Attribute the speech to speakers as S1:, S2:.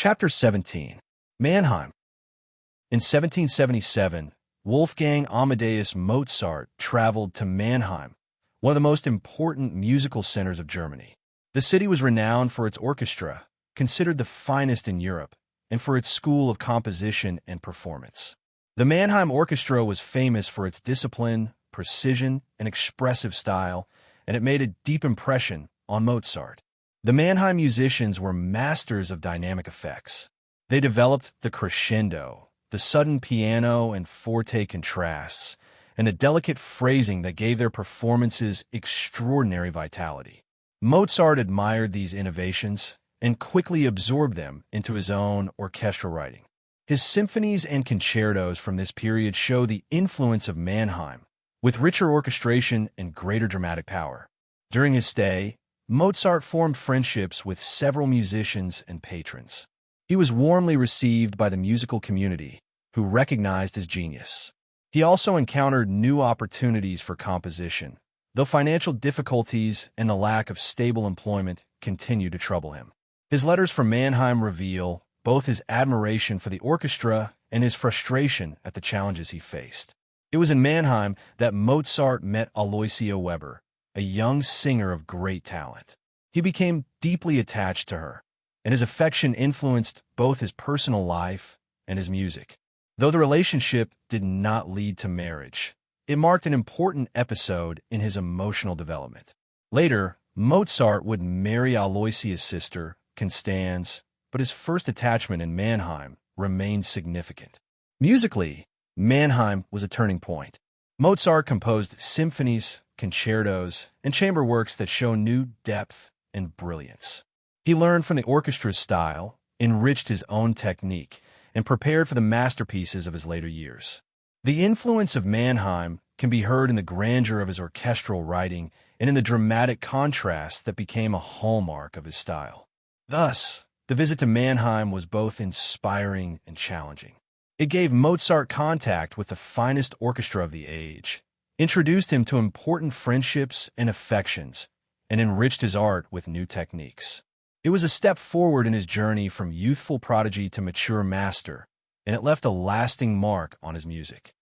S1: Chapter 17. Mannheim. In 1777, Wolfgang Amadeus Mozart traveled to Mannheim, one of the most important musical centers of Germany. The city was renowned for its orchestra, considered the finest in Europe, and for its school of composition and performance. The Mannheim Orchestra was famous for its discipline, precision, and expressive style, and it made a deep impression on Mozart. The Mannheim musicians were masters of dynamic effects. They developed the crescendo, the sudden piano and forte contrasts, and the delicate phrasing that gave their performances extraordinary vitality. Mozart admired these innovations and quickly absorbed them into his own orchestral writing. His symphonies and concertos from this period show the influence of Mannheim, with richer orchestration and greater dramatic power. During his stay, Mozart formed friendships with several musicians and patrons. He was warmly received by the musical community, who recognized his genius. He also encountered new opportunities for composition, though financial difficulties and the lack of stable employment continued to trouble him. His letters from Mannheim reveal both his admiration for the orchestra and his frustration at the challenges he faced. It was in Mannheim that Mozart met Aloysia Weber, a young singer of great talent. He became deeply attached to her, and his affection influenced both his personal life and his music. Though the relationship did not lead to marriage, it marked an important episode in his emotional development. Later, Mozart would marry Aloysia's sister, Constanze, but his first attachment in Mannheim remained significant. Musically, Mannheim was a turning point. Mozart composed symphonies, concertos, and chamber works that show new depth and brilliance. He learned from the orchestra's style, enriched his own technique, and prepared for the masterpieces of his later years. The influence of Mannheim can be heard in the grandeur of his orchestral writing and in the dramatic contrast that became a hallmark of his style. Thus, the visit to Mannheim was both inspiring and challenging. It gave Mozart contact with the finest orchestra of the age, introduced him to important friendships and affections, and enriched his art with new techniques. It was a step forward in his journey from youthful prodigy to mature master, and it left a lasting mark on his music.